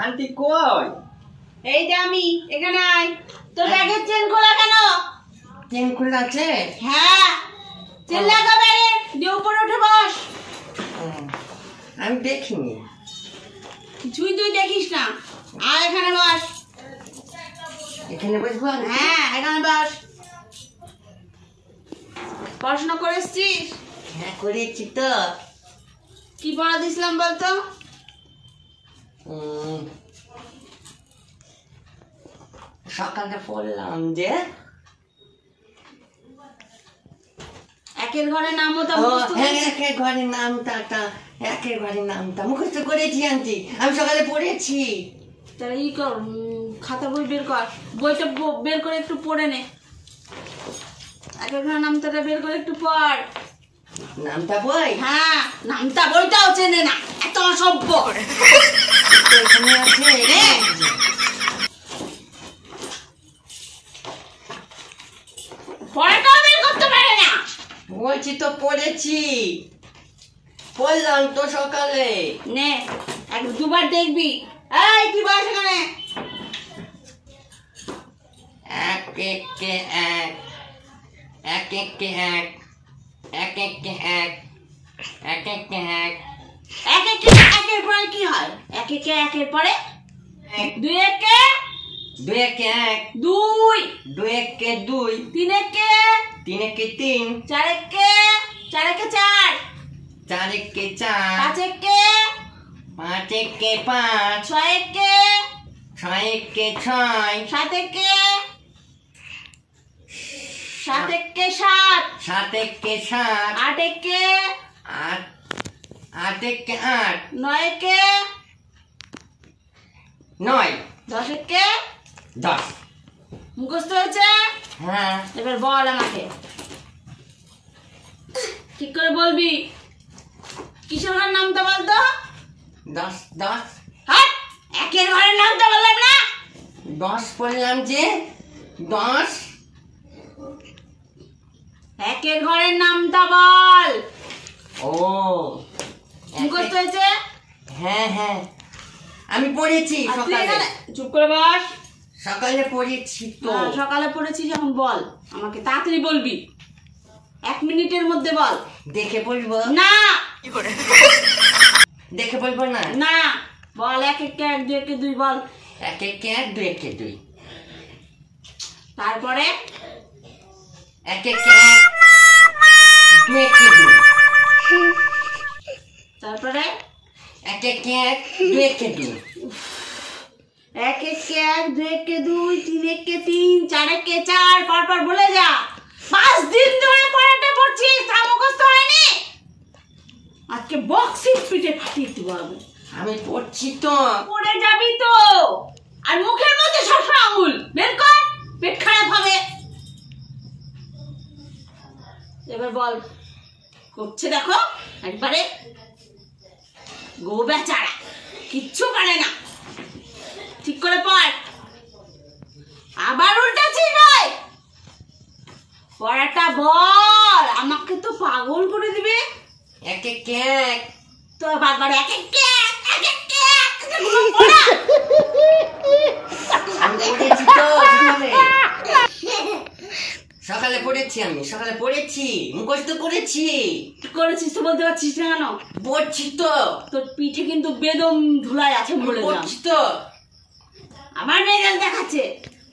Aunty কই? এই যে আমি এখানে আয়। তোর ব্যাগের চেন খোলা কেন? চেন খোলা আছে? হ্যাঁ, চেন লাগা ব্যাগে দিয়ে উপরে উঠে বস। আমি দেখিনি। কিছুই তুই দেখিস না। আয় এখানে বস। এখানে বসবো? হ্যাঁ, এখানে বস। পড়াশোনা করে এসছিস? হ্যাঁ করেছি তো। কি পড়া দিয়েছিলাম বলতো? সকালে পড়লাম যে একের ঘরের নাম হতো। হ্যাঁ, একের ঘরের নামটা মুখস্থ করেছি আন্টি। আমি সকালে পড়েছি। তাহলে ই কর, খাতা বই বের কর। বইটা বের করে একটু পড়ে নে। একের ঘরের নামটা বের করে একটু পড়। নামটা বই? হ্যাঁ, নামটা বইটাও চেনে না, এত অসভ্য। এখানে আছে। পড়াটাও বের করতে পারে না। বলছি তো পড়েছি, পড়লাম তো সকালে। নে, এক দুবার দেখবি। এই কি বস এখানে? এক একে এক, এক একে এক, এক একে এক, এক একে এক। এক একে একের পরে কি হয়? এক একে একের পরে দুই একে দুই একে এক, দুই, দুই একে দুই, তিন একে তিন একে তিন, চার একে চার, চার একে চার, পাঁচ একে পাঁচ একে পাঁচ, ছয় একে ছয় একে ছয়, সাত একে সাত, সাত একে সাত, আট একে আট, আট একে আট, নয় একে নয়, দশ একে দশ। মুখস্থ হয়েছে? হ্যাঁ। এবার বল আমাকে, ঠিক করে বলবি। কিসের ঘরের নামটা বলতো? দশ, দশ। হ্যাঁ, একের ঘরের নামটা বললাম না? দশ পড়লাম যে, দশ। একের ঘরের নামটা বল। ও মুখস্থ হয়েছে? হ্যাঁ হ্যাঁ, আমি পড়েছি সকালে। চুপ করে বস। সকালে পড়েছি তো। সকালে পড়েছিস, এখন বল আমাকে, তাড়াতাড়ি বলবি, 1 মিনিটের মধ্যে বল। দেখে পড়বো না, দেখে পড়বো না? না, বল। এক একে এক, দুই একে দুই বল। এক একে এক, দুই একে দুই। তারপরে এক একে এক, দুই একে দুই। তারপরে এক একে এক, দুই একে দুই। এক একে এক, দুই একে দুই, তিন একে তিন, চার একে চার, পরপর বলে যা। 5 দিন ধরে পড়াতে পড়ছিস, তা মুখস্থ হয়নি? আজকে বক্সিং পিঠে ফাটিয়ে দিব আমি। আমি পড়ছি তো। পড়ে যাবি তো। আর মুখের মধ্যে সবসময় আঙুল বের কর, পেট খারাপ হবে। এবার বল, করছে দেখো একবারে গো বেচারা, কিচ্ছু পারে না। ঠিক করে পড়। আবার উল্টাচ্ছিস ভাই, পড়াটা বল। আমাকে তো পাগল করে দিবে। এক একে এক, তো বারবার এক একে এক, এক একে এক, এগুলো পড়া। আমি পড়েছি তো সকালে। সকালে পড়েছি, আমি সকালে পড়েছি, মুখস্থ করেছি। করেছিস তো বলতে পারছিস না কেন? পড়ছি তো। তোর পিঠে কিন্তু বেদম ধুলাই আছে বলে দিলাম। পড়ছি তো। আমার মেজাজ দেখাচ্ছে।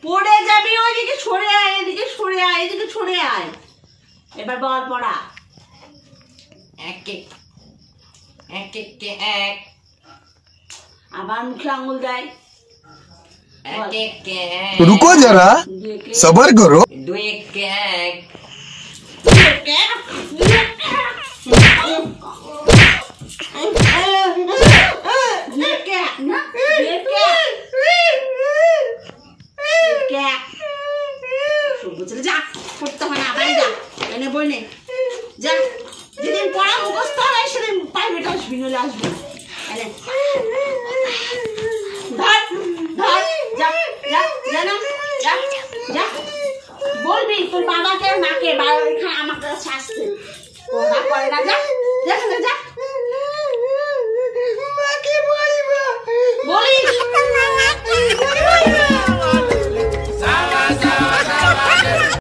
পড়ে যাবি, ওইদিকে সরে আয়, এদিকে সরে আয়, এদিকে সরে আয়। এবার বল পড়া। এক একে এক, আবার মুখে আঙুল দেয়। এক একে এক, रुको जरा सबर करो। দুই একে এক, যা পড়তে হয় না, বাড়ি যা, এনে বই নে যা। যেদিন পড়া মুখস্থ হয় সেদিন প্রাইভেট আসবি, নলে আসবি না। এনে ধর ধর, যা যা যা না, যা যা। বলবি তোর বাবাকে মাকে, এখানে আমার কাছে আসতে পড়া করে না, যা।